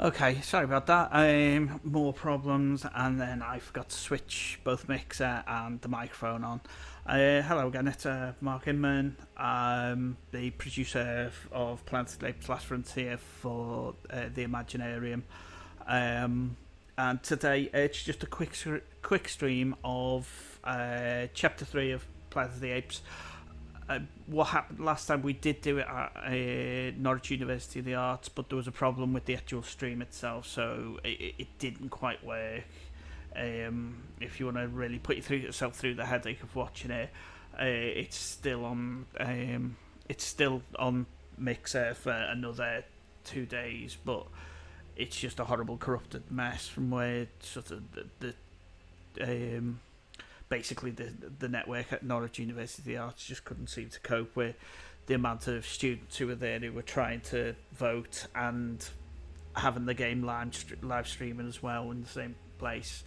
Okay, sorry about that. More problems, and then I forgot to switch both mixer and the microphone on. Hello again, it's Mark Inman, the producer of Planet Apes Last Frontier for the Imaginarium. And today it's just a quick stream of Chapter 3 of Planet of the Apes. What happened last time, we did do it at Norwich University of the Arts, but there was a problem with the actual stream itself, so it didn't quite work. If you want to really put yourself through the headache of watching it, it's still on. It's still on Mixer for another 2 days, but it's just a horrible corrupted mess from where sort of the basically the network at Norwich University of the Arts just couldn't seem to cope with the amount of students who were there who were trying to vote and having the game live streaming as well in the same place.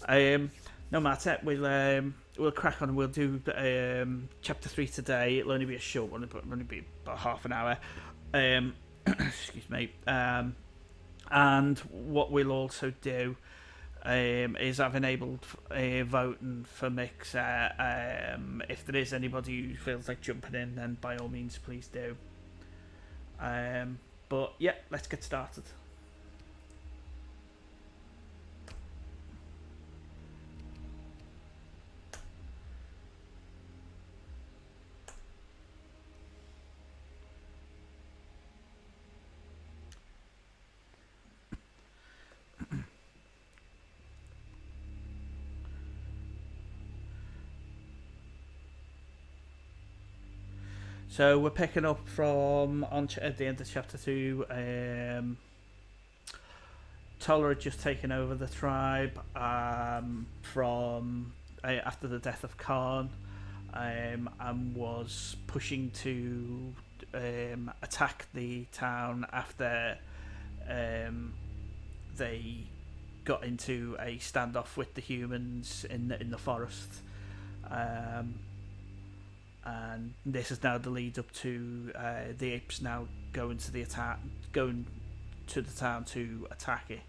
No matter, we'll crack on and we'll do chapter 3 today. It'll only be a short one, it'll only be about half an hour. Excuse me. And what we'll also do is I've enabled voting for Mixer. If there is anybody who feels like jumping in, then by all means, please do. But yeah, let's get started. So we're picking up from at the end of chapter 2. Toller had just taken over the tribe from after the death of Khan, and was pushing to attack the town after they got into a standoff with the humans in the forest. And this is now the lead up to the apes now going to the town to attack it.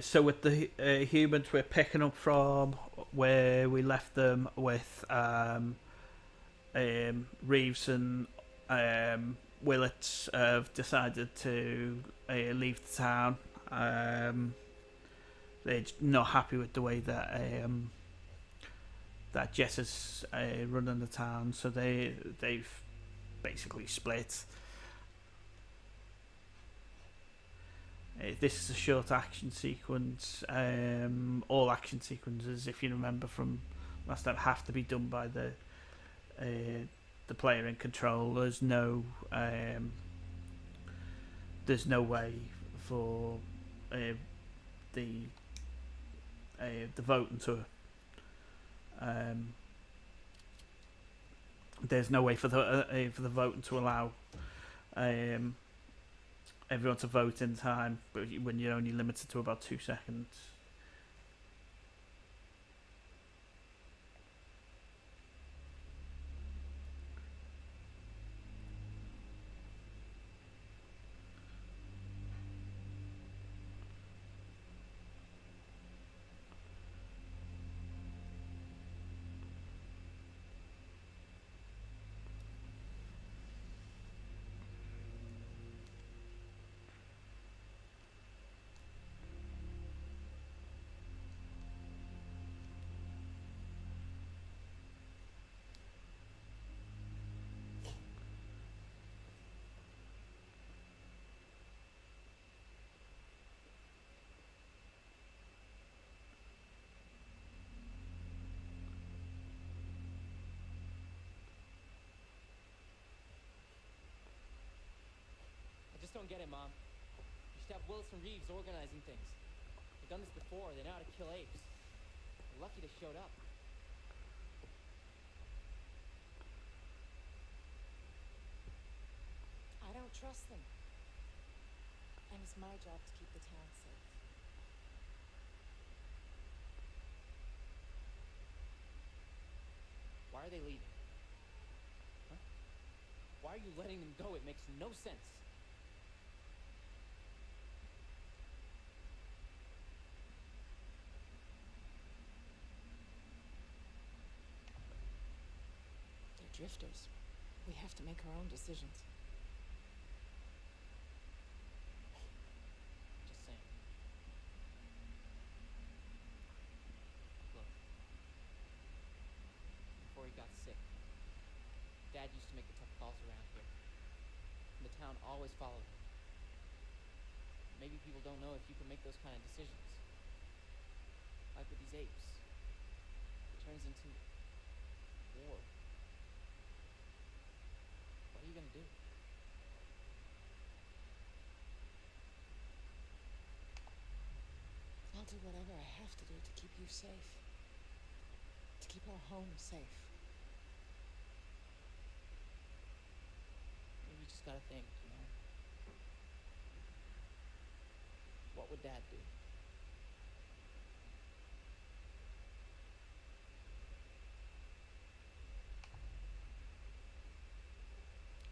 So with the humans, we're picking up from where we left them with Reeves and Willits have decided to leave the town. They're not happy with the way that Jess is running the town, so they've basically split. This is a short action sequence. All action sequences, if you remember from last time, have to be done by the player in control. There's no way for the voting to. There's no way for the voting to allow everyone to vote in time, but when you're only limited to about 2 seconds. I just don't get it, Mom. You should have Willis and Reeves organizing things. They've done this before. They know how to kill apes. We're lucky they showed up. I don't trust them. And it's my job to keep the town safe. Why are they leaving? Huh? Why are you letting them go? It makes no sense. They're drifters. We have to make our own decisions. Just saying. Look. Before he got sick, Dad used to make the tough calls around here. And the town always followed him. Maybe people don't know if you can make those kind of decisions. Like with these apes. It turns into war. What are you gonna do? I'll do whatever I have to do to keep you safe. To keep our home safe. Maybe you just gotta think, you know? What would Dad do?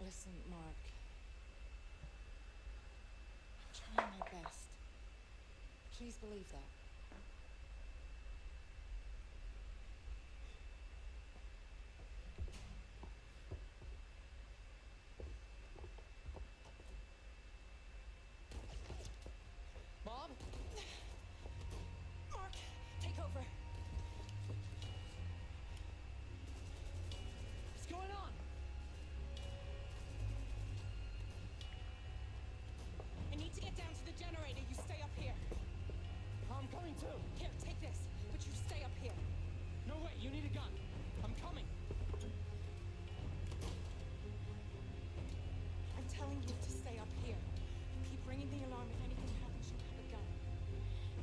Listen, Mark. I'm trying my best. Please believe that. Mom? Mark, take over. What's going on? I need to get down to the generator. You stay up here. I'm coming too. Here, take this. But you stay up here. No way, you need a gun. I'm coming. I'm telling you to stay up here. You keep ringing the alarm. If anything happens, you have a gun.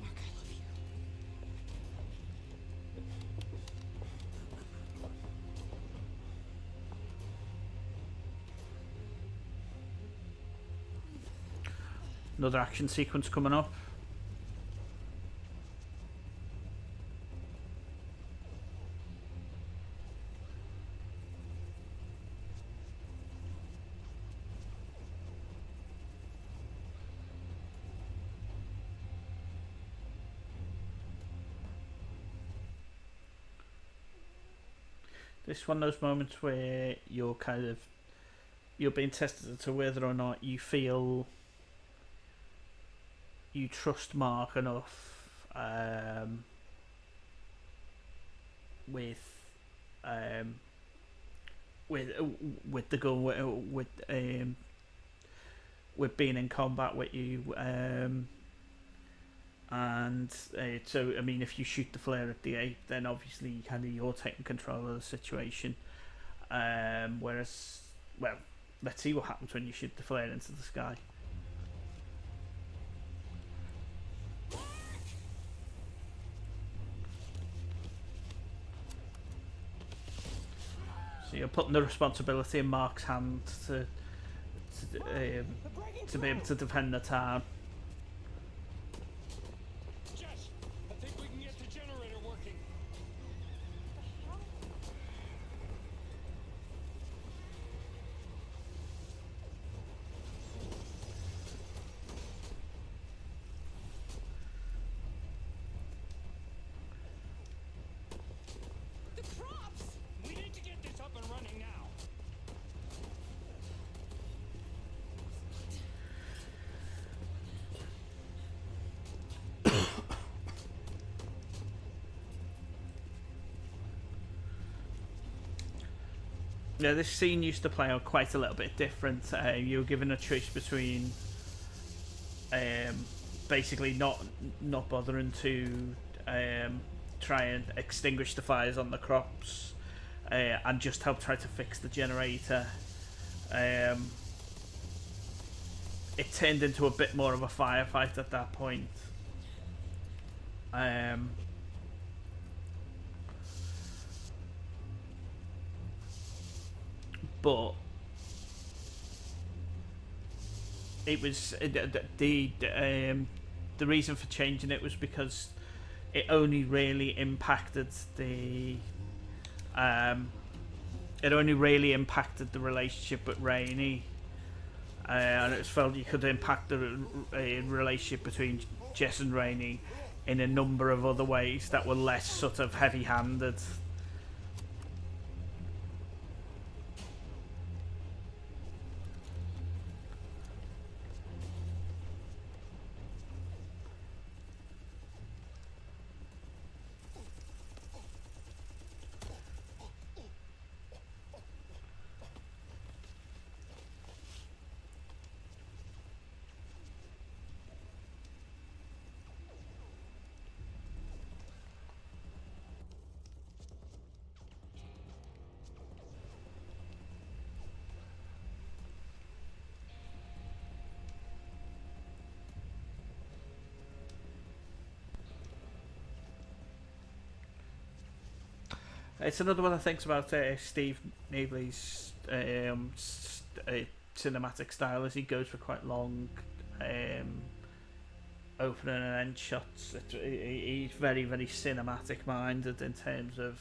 Mark, I love you. Another action sequence coming up. This is one of those moments where you're being tested as to whether or not you feel you trust Mark enough with um, with with the gun with being in combat with you. And so, I mean, if you shoot the flare at the ape, then obviously kind of you're taking control of the situation. Whereas, well, let's see what happens when you shoot the flare into the sky. So you're putting the responsibility in Mark's hand to be able to defend the town. Jess, I think we can get the generator working. The crops! We need to get this up and running now. Yeah, this scene used to play out quite a little bit different. You were given a choice between basically not bothering to try and extinguish the fires on the crops and just help try to fix the generator. It turned into a bit more of a firefight at that point. But it was the reason for changing it was because it only really impacted the relationship with Rainey, and it was felt you could impact the relationship between Jess and Rainey in a number of other ways that were less sort of heavy-handed. It's another one of the things about Steve Neebly's cinematic style is he goes for quite long opening and end shots. He's very, very cinematic minded in terms of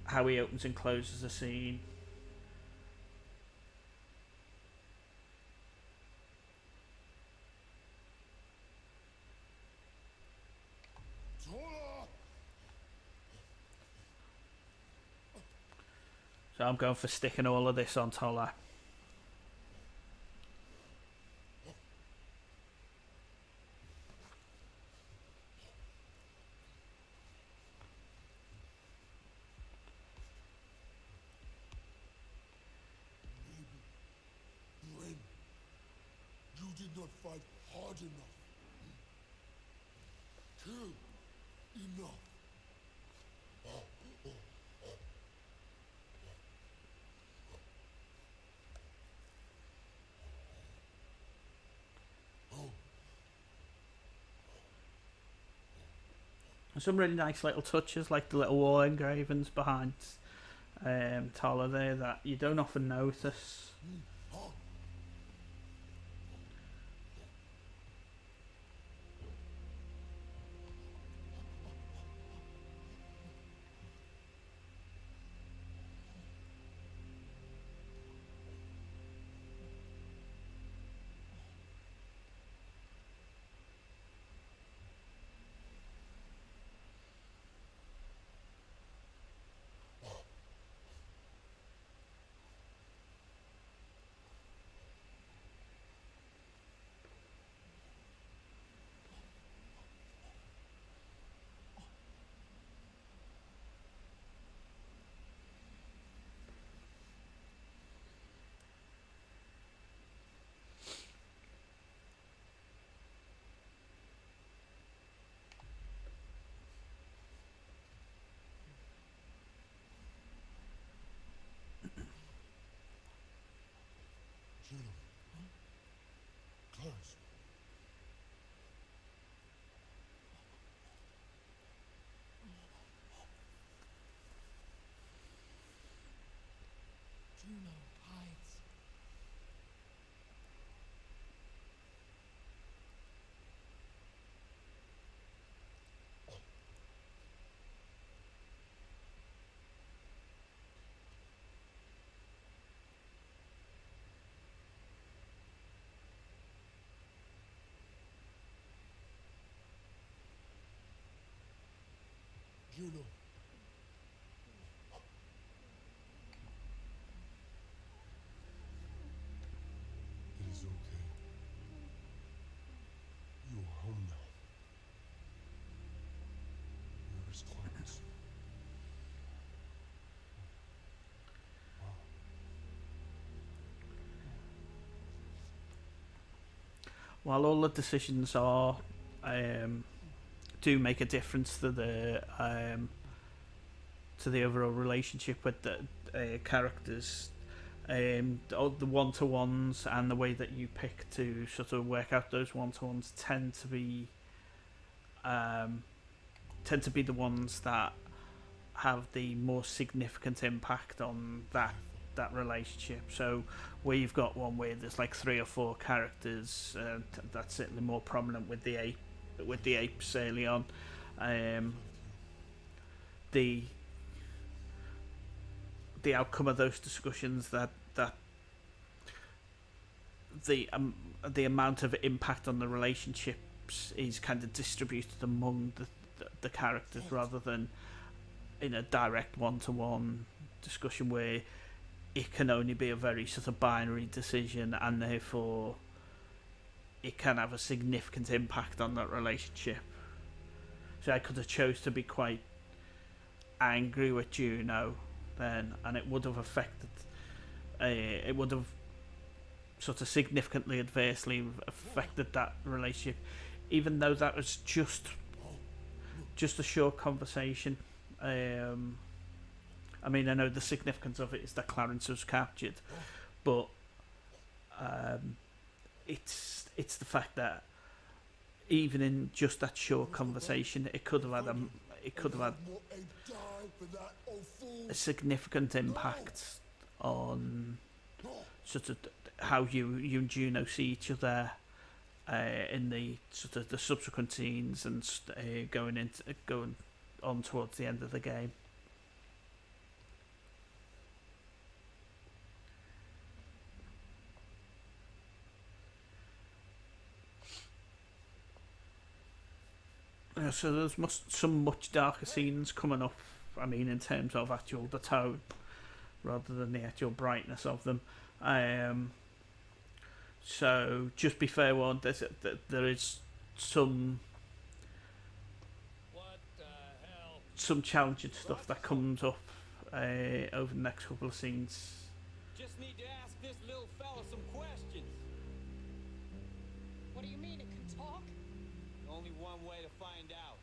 how he opens and closes a scene. So I'm going for sticking all of this on Toller. Ren, you did not fight hard enough. Kill enough. Some really nice little touches, like the little wall engravings behind Toller there that you don't often notice. Juno hides. Juno. It is okay. You are home now. Where is Clarence? While all the decisions are do make a difference to the overall relationship with the characters, all the one-to-ones and the way that you pick to sort of work out those one-to-ones tend to be the ones that have the more significant impact on that relationship. So where you've got one where there's like 3 or 4 characters, that's certainly more prominent with the apes early on. The outcome of those discussions, that the amount of impact on the relationships is kind of distributed among the characters rather than in a direct one-to-one discussion where it can only be a very sort of binary decision and therefore it can have a significant impact on that relationship. So I could have chose to be quite angry with Juno then, and it would have affected it would have sort of significantly adversely affected that relationship, even though that was just a short conversation. I mean, I know the significance of it is that Clarence was captured, but it's the fact that even in just that short conversation, it could have had a significant impact on sort of how you and Juno see each other in the sort of the subsequent scenes and going on towards the end of the game. So there's some much darker scenes coming up. I mean, in terms of actual the tone, rather than the actual brightness of them. So just be fair warned, there is some challenging stuff that comes up over the next couple of scenes. Just need to ask this little fella some questions. What do you mean it can talk? Only one way to find out.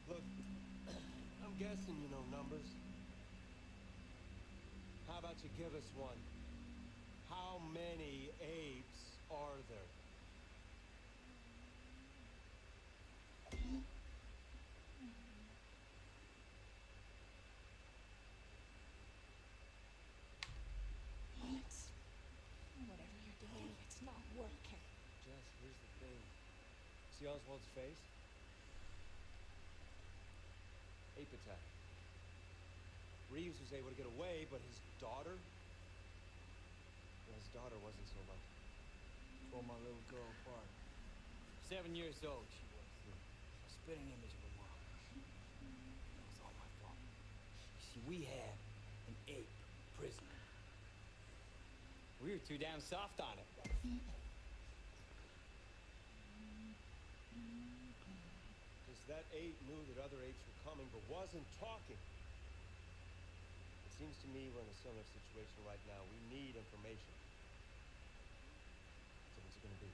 Look, I'm guessing you know numbers. How about you give us one? How many apes are there? Alex, whatever you're doing, it's not working. Jess, here's the thing. See Oswald's face? Ape attack. Reeves was able to get away, but his daughter? Well, his daughter wasn't so lucky. Tore my little girl apart. 7 years old she was. A spitting image of a mom. It was all my fault. You see, we had an ape prisoner. We were too damn soft on it. Because that ape knew that other apes were coming, but wasn't talking. It seems to me we're in a similar situation right now. We need information. So what's it gonna be?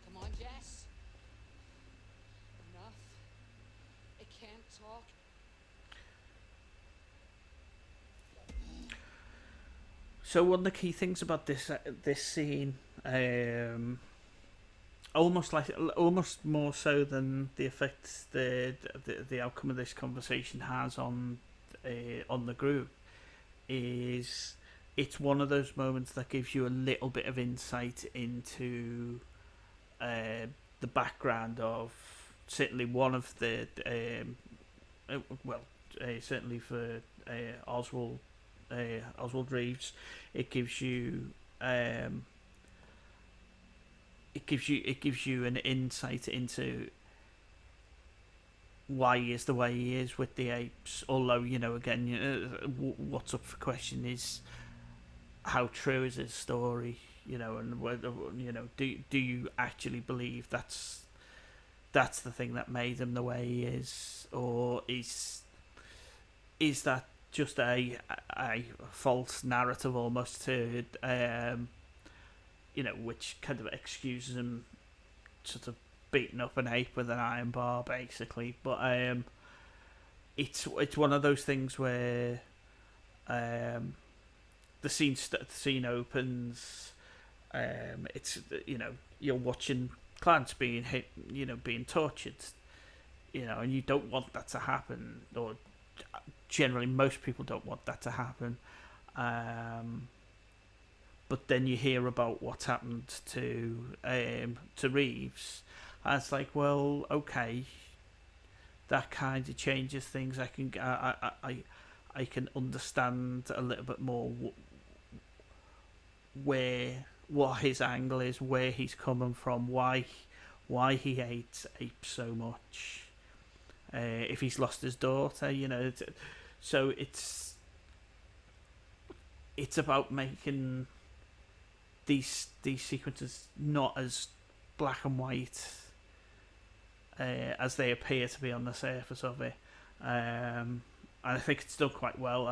Come on, Jess. Enough. It can't talk. So one of the key things about this scene, almost more so than the effect the outcome of this conversation has on the group is it's one of those moments that gives you a little bit of insight into the background of certainly one of the well certainly for Oswald Oswald Reeves it gives you it gives you an insight into why he is the way he is with the apes. Although again, what's up for question is how true is his story. And whether do you actually believe that's the thing that made him the way he is, or is that just a false narrative almost to which kind of excuses him sort of beating up an ape with an iron bar, basically. But it's one of those things where the scene opens. It's you're watching Clarence being hit, being tortured, and you don't want that to happen, or generally most people don't want that to happen. But then you hear about what's happened to Reeves, and it's like, well, okay, that kind of changes things. I can understand a little bit more what his angle is, where he's coming from, why he hates apes so much. If he's lost his daughter, so it's about making these sequences not as black and white as they appear to be on the surface of it, and I think it's done quite well.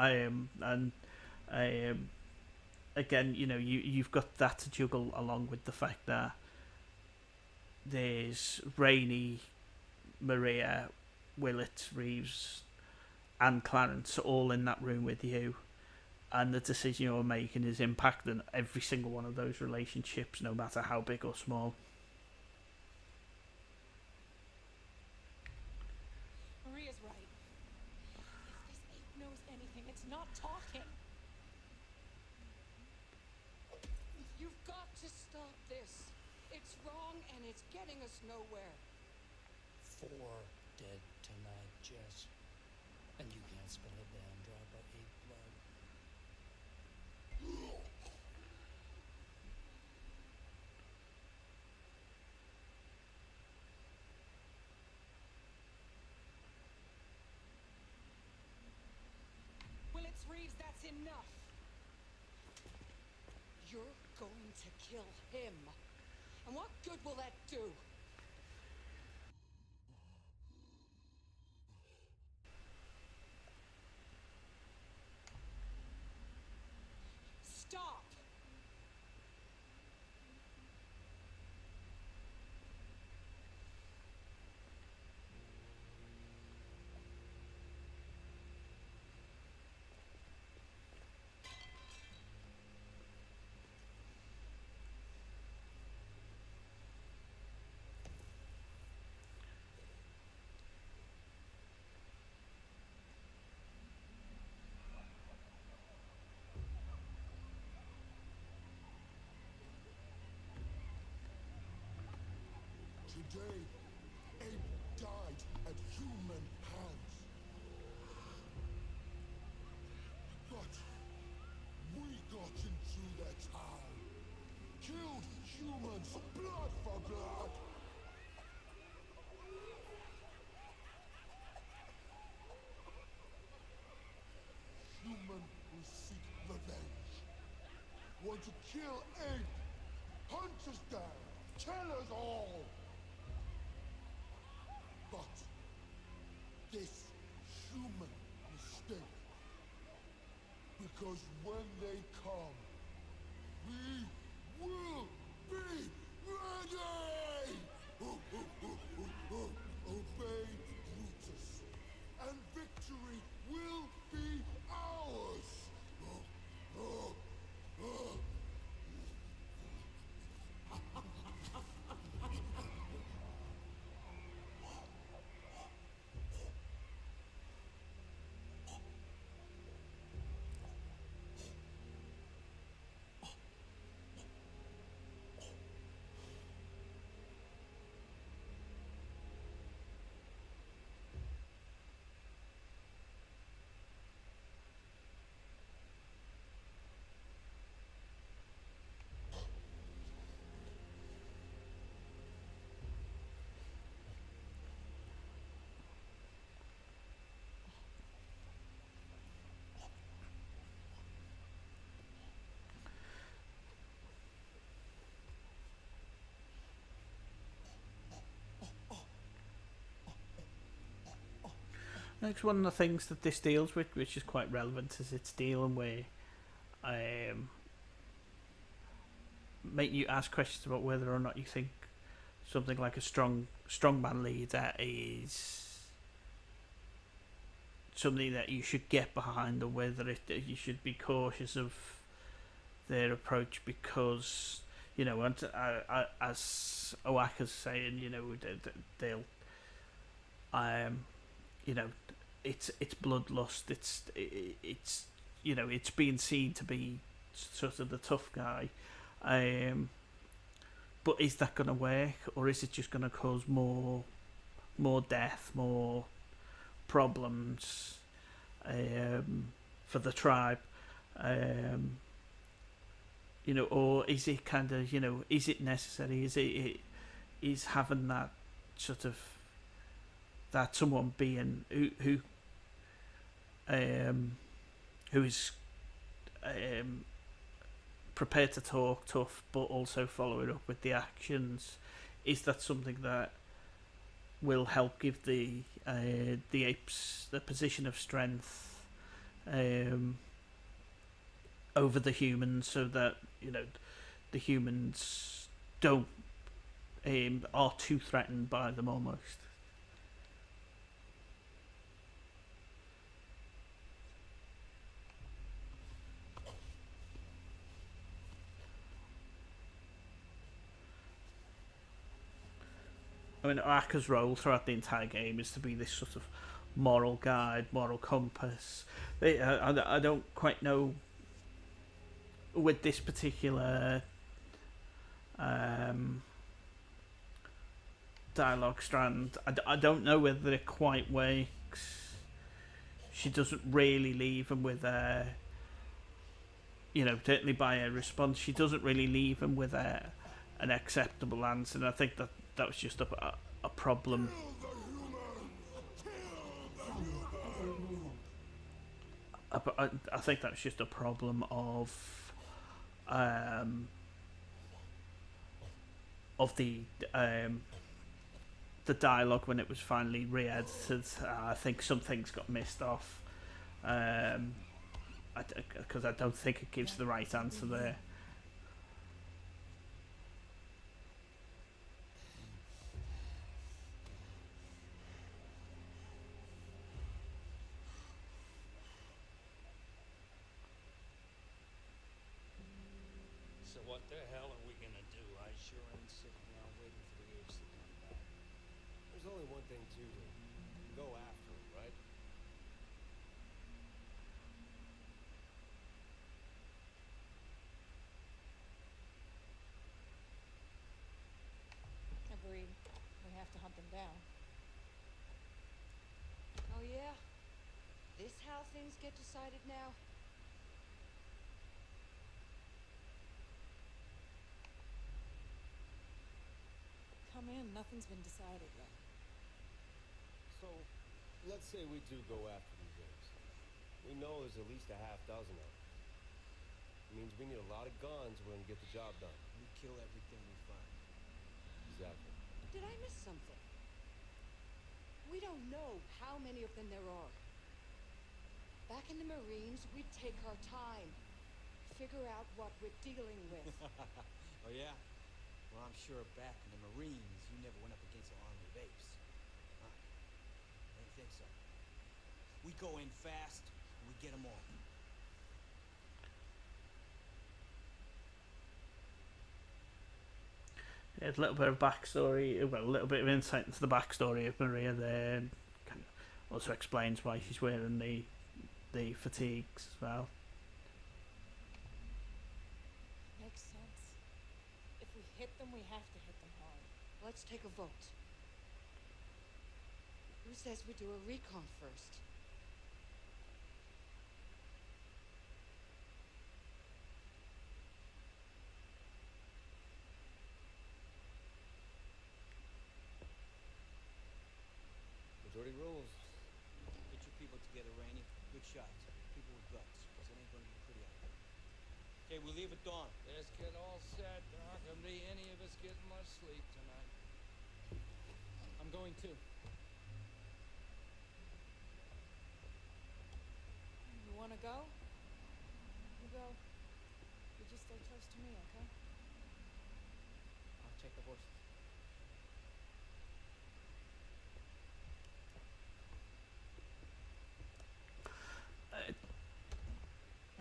Again, you've got that to juggle along with the fact that there's Rainey, Maria, Willett, Reeves, and Clarence all in that room with you, and the decision you're making is impacting every single one of those relationships, no matter how big or small. Maria's right. If this ape knows anything, it's not talking. You've got to stop this. It's wrong and it's getting us nowhere. 4 dead tonight, Jess. And you can't spill a damn drop of ape blood. Willits Reeves, that's enough. You're going to kill him. And what good will that do? Stop! Today, Ape died at human hands. But we got into their town, killed humans blood for blood. Human will seek revenge. Want to kill Ape? Hunt us down, kill us all. But this human mistake, because when they come, we will be ready! Obey Brutus, and victory will be ours! It's one of the things that this deals with, which is quite relevant, is it's dealing with make you ask questions about whether or not you think something like a strongman leader is something that you should get behind, or whether you should be cautious of their approach, because and as Owaka's saying, they'll it's bloodlust. It's it's being seen to be sort of the tough guy. But is that going to work, or is it just going to cause more death, more problems for the tribe? Or is it kind of is it necessary? Is having that sort of that someone being who is prepared to talk tough but also follow it up with the actions, is that something that will help give the apes the position of strength over the humans, so that the humans don't are too threatened by them almost? I mean, Aka's role throughout the entire game is to be this sort of moral guide, moral compass. I don't quite know with this particular dialogue strand. I don't know whether it quite works. She doesn't really leave him with a, certainly by her response, she doesn't really leave him with an acceptable answer. And I think that was just a problem. I think that was just a problem of the dialogue when it was finally re-edited. I think some things got missed off because I don't think it gives the right answer there. So what the hell are we gonna do? I sure ain't sitting around waiting for the apes to come back. There's only one thing to do. Go after him, right? Agreed. We have to hunt them down. Oh, yeah? This how things get decided now? Come in. Nothing's been decided yet. So, let's say we do go after these apes. We know there's at least a half dozen of them. It means we need a lot of guns. We're gonna get the job done. We kill everything we find. Exactly. Did I miss something? We don't know how many of them there are. Back in the Marines, we'd take our time. Figure out what we're dealing with. Oh, yeah? Well, I'm sure back in the Marines, you never went up against an army of apes. Huh? I didn't think so. We go in fast, and we get them all. There's a little bit of backstory, well, a little bit of insight into the backstory of Maria there, and kind of also explains why she's wearing the fatigues as well. Makes sense. If we hit them, we have to hit them hard. Let's take a vote. Who says we do a recon first? Majority rules. Get your people together, Rainey. Good shots. People with guts. Because it ain't gonna be pretty out there. Okay, we leave at dawn. Let's get all set. There aren't gonna be any of us getting much sleep tonight. I'm going too. go? You go. You just stay close to me, okay? I'll check the horses.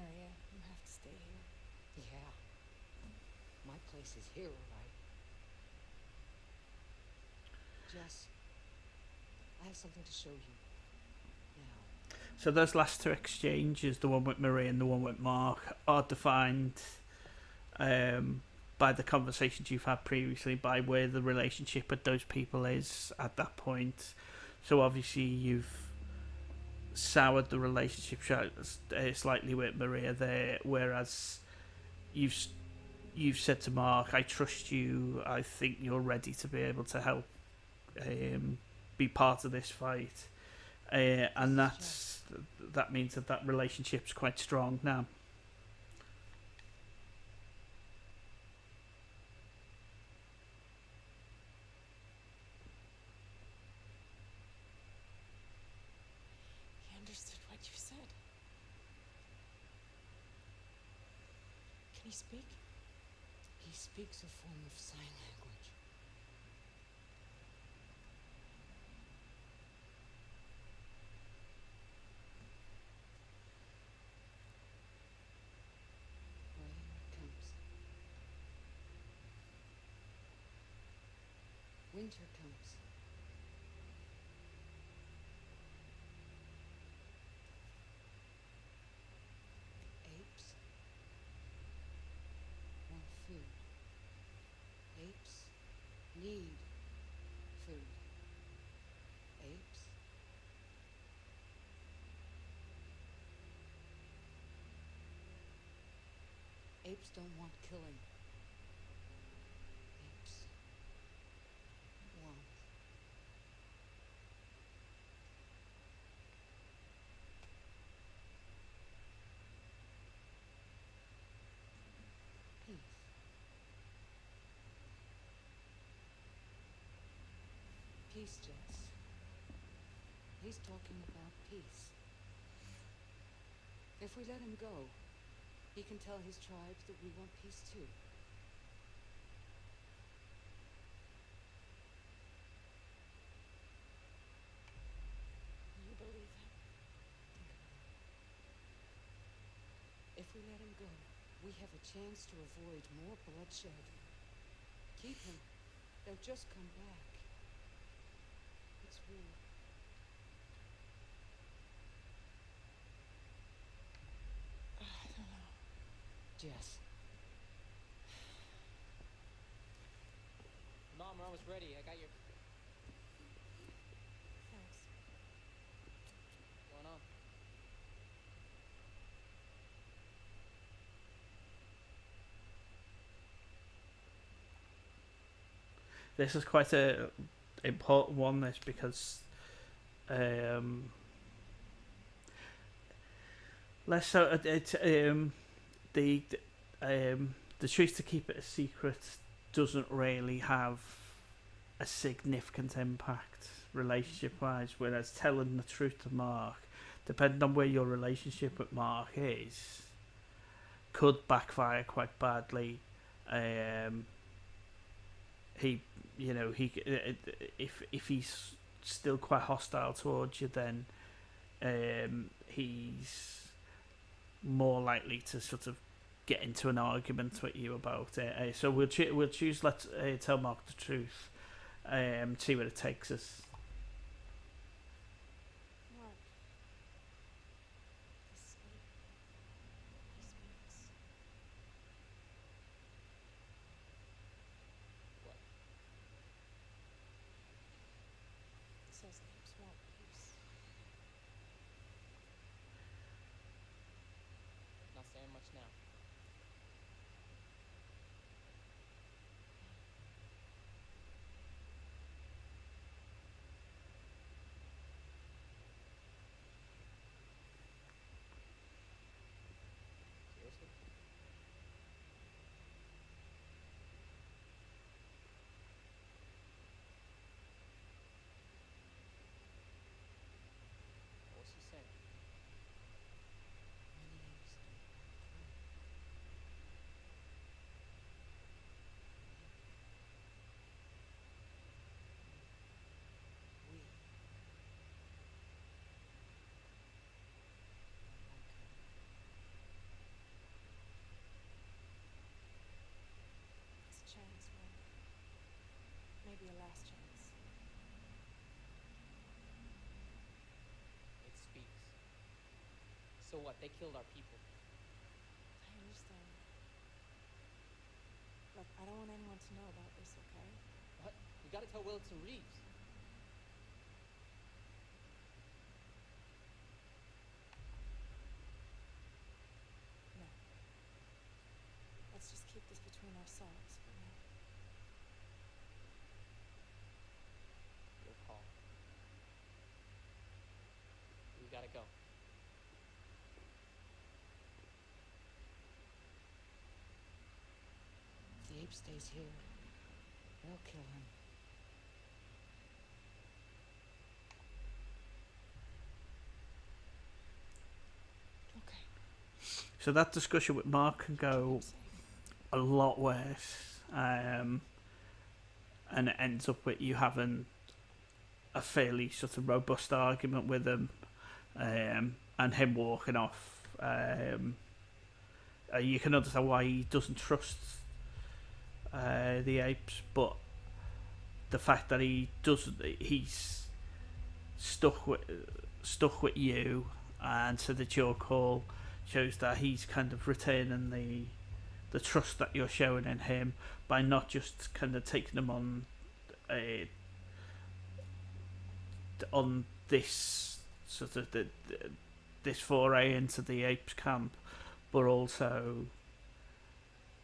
Maria, you have to stay here. Yeah. My place is here, all right. Jess, I have something to show you. Now. So those last two exchanges, the one with Marie and the one with Mark, are defined by the conversations you've had previously, by where the relationship with those people is at that point. So obviously you've soured the relationship slightly with Maria there, whereas you've said to Mark, "I trust you. I think you're ready to be able to help be part of this fight," and that means that relationship's quite strong now. He understood what you said. Can he speak? He speaks a form of sign language. Rain comes. Winter comes. Apes want food. Apes need food. Apes don't want killing. Apes want peace. Peace, Jess. He's talking about peace. If we let him go, he can tell his tribes that we want peace too. You believe him? If we let him go, we have a chance to avoid more bloodshed. Keep him. They'll just come back. It's war. I don't know. Jess. Mom, we're almost ready. I got your... Thanks. What's going on? This is quite a important one, this, because less so the choice to keep it a secret doesn't really have a significant impact relationship wise, whereas telling the truth to Mark, depending on where your relationship with Mark is, could backfire quite badly. He if he's still quite hostile towards you, then he's more likely to sort of get into an argument with you about it. So we'll choose let's tell Mark the truth. See where it takes us. Mark. This ape. He speaks. What? He says apes want peace. Not saying much now. be a last chance. It speaks. So what? They killed our people. I understand. Look, I don't want anyone to know about this, okay? What? We gotta tell Willits and Reeves. No. Let's just keep this between ourselves for now. Your call. We gotta go. If the ape stays here, they'll kill him. Okay. So that discussion with Mark can go a lot worse, and it ends up with you having a fairly sort of robust argument with him, and him walking off. You can understand why he doesn't trust the apes, but the fact that he's stuck with you, and so that your call shows that he's kind of retaining the trust that you're showing in him by not just kind of taking him on this sort of this foray into the apes camp, but also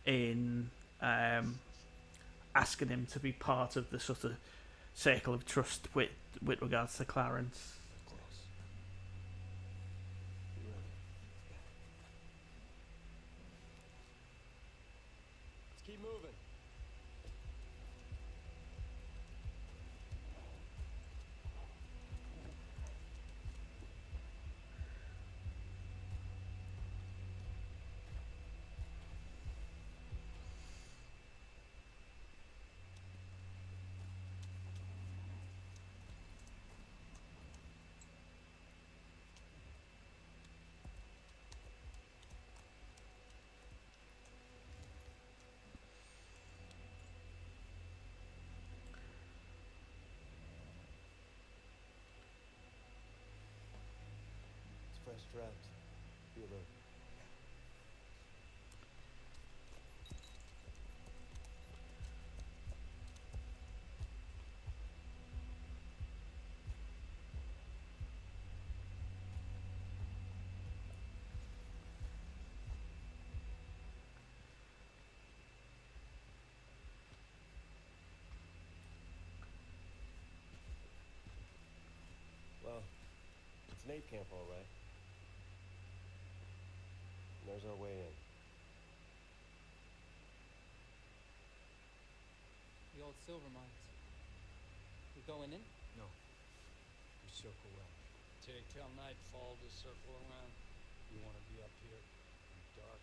in asking him to be part of the sort of circle of trust with regards to Clarence. Close. You ready? Let's keep moving. It's fresh traps. Be alert. Well, it's an ape camp, all right. And there's our way in. The old silver mines. We going in? No. We circle around. Take till nightfall to circle around. You want to be up here in the dark.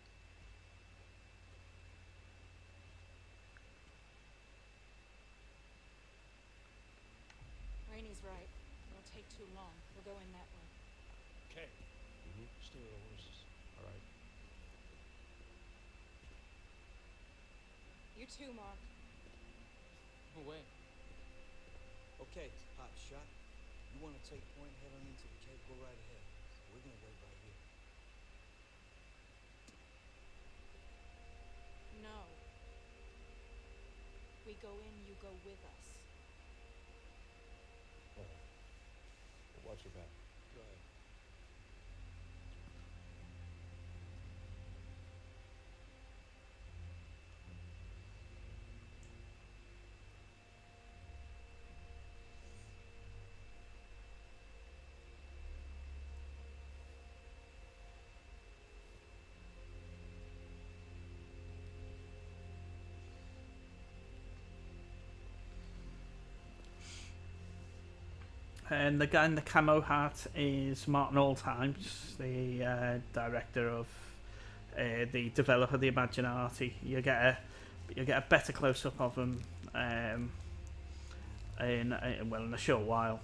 Rainey's right. It won't take too long. We'll go in that way. Okay. Mm-hmm. Steer the horses. All right. You too, Mark. Away. Okay, hot shot. You want to take point, head on into the cave, go right ahead. We're gonna wait right here. No. We go in, you go with us. All right. Watch your back. Go ahead. And the guy in the camo hat is Martin Alltimes, the director of the developer, the Imaginati. You get a better close up of him in a short while.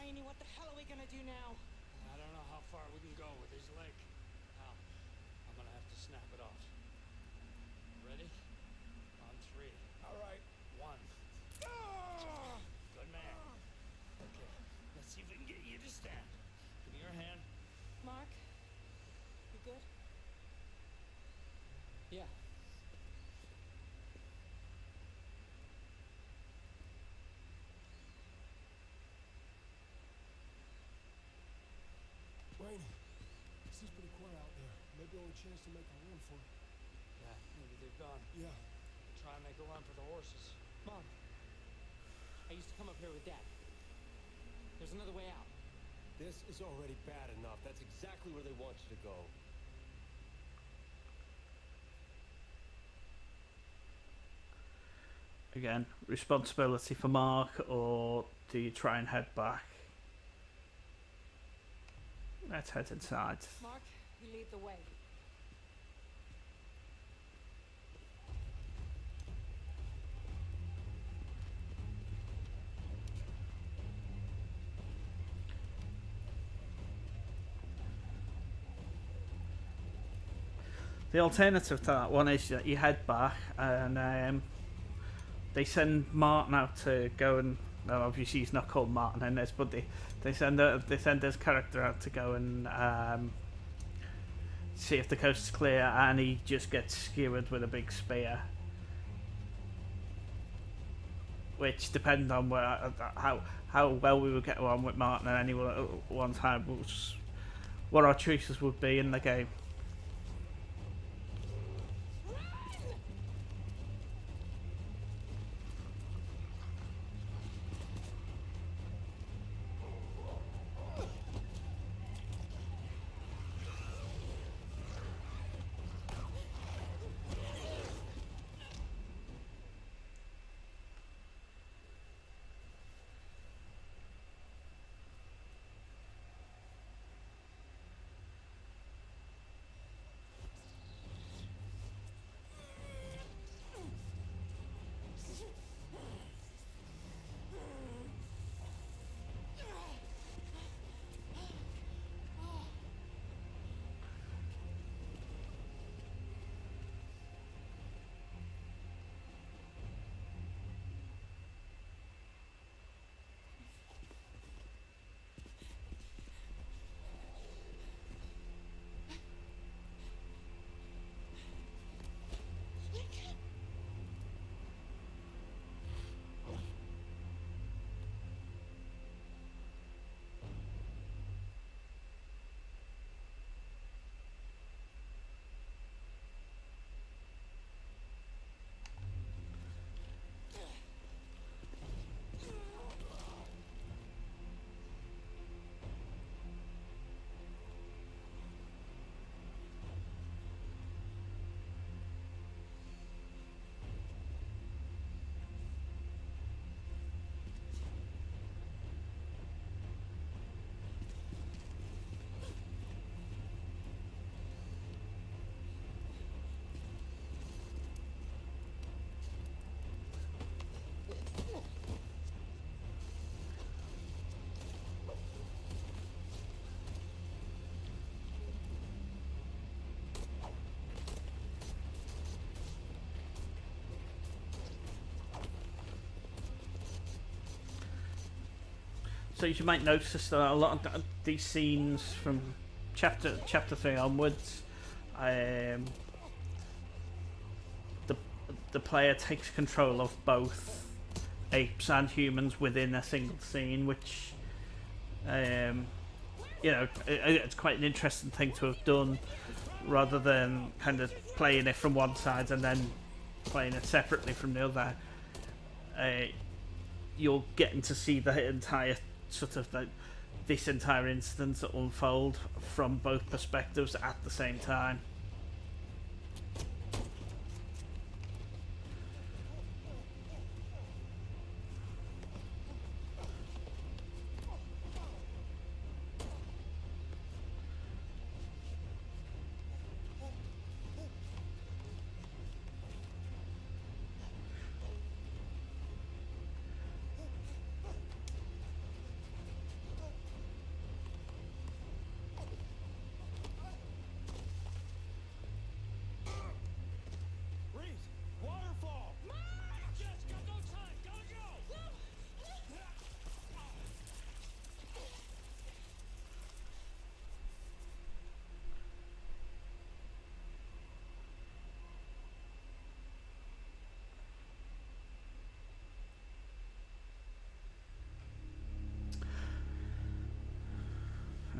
Rainey, what the hell are we gonna do now? I don't know how far we can go with his leg. Now, I'm gonna have to snap it off. Ready? On three. All right. One. Good man. Okay, let's see if we can get you to stand. Give me your hand. Mark, you good? Yeah. Rainey, seems pretty quiet out there. Maybe only chance to make a run for it. Yeah, maybe they're gone. Yeah. Try and make a run for the horses. Mom, I used to come up here with Dad. There's another way out. This is already bad enough. That's exactly where they want you to go. Again, responsibility for Mark, or do you try and head back? Let's head inside. Mark, you lead the way. The alternative to that one is that you head back and they send Martin out to go and. Well, obviously he's not called Martin in this, but they send his character out to go and see if the coast is clear, and he just gets skewered with a big spear. Which, depending on how well we would get on with Martin at any one time, was what our choices would be in the game. So you might notice that a lot of these scenes from chapter 3 onwards, the player takes control of both apes and humans within a single scene, which it's quite an interesting thing to have done, rather than kind of playing it from one side and then playing it separately from the other. You're getting to see the entire this entire instance unfold from both perspectives at the same time.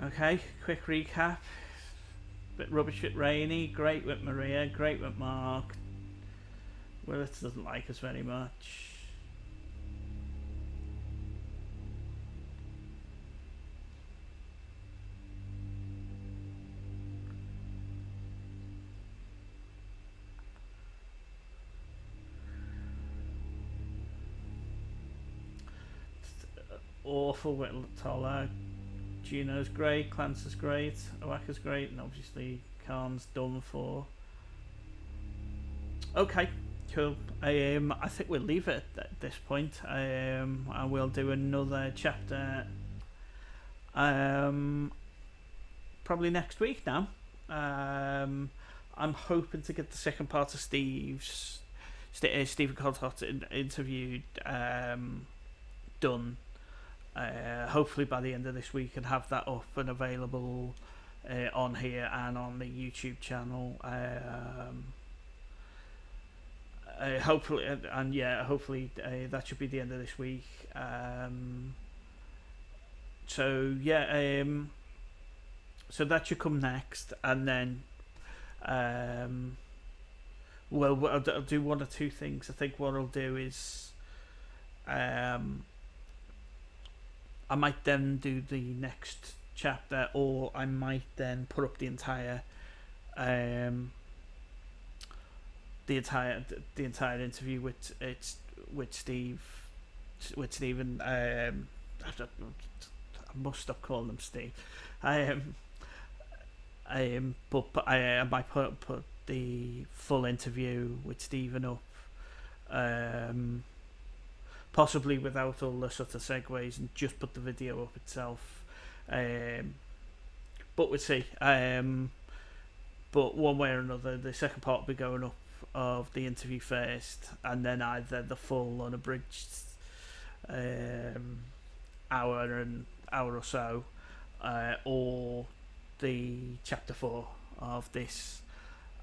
Okay, quick recap. Bit rubbish with Rainy, great with Maria, great with Mark. Willis doesn't like us very much. Awful with Tola. Gino's great, Clance is great, Owaka's great, and obviously Khan's done for. Okay, cool. I think we'll leave it at this point. And we'll do another chapter. Probably next week now. I'm hoping to get the second part of Stephen Coltart interviewed done. Hopefully by the end of this week and have that up and available on here and on the YouTube channel. Hopefully, and yeah, hopefully that should be the end of this week. So yeah, so that should come next, and then well, I'll do one or two things. I think what I'll do is I might then do the next chapter, or I might then put up the entire interview with Stephen. I must stop calling him Steve. But I might put the full interview with Stephen up. Possibly without all the sort of segues, and just put the video up itself. But we'll see. But one way or another, the second part will be going up of the interview first, and then either the full unabridged hour or so, or the chapter 4 of this.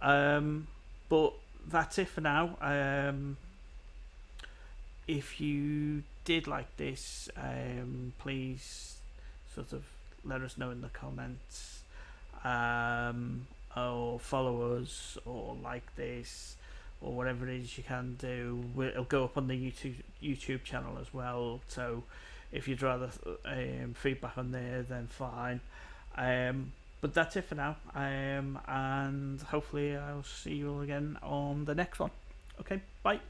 But that's it for now. If you did like this, please sort of let us know in the comments, or follow us, or like this, or whatever it is you can do. It'll go up on the YouTube channel as well, so if you'd rather feedback on there, then fine. But that's it for now, and hopefully I'll see you all again on the next one. Okay, bye.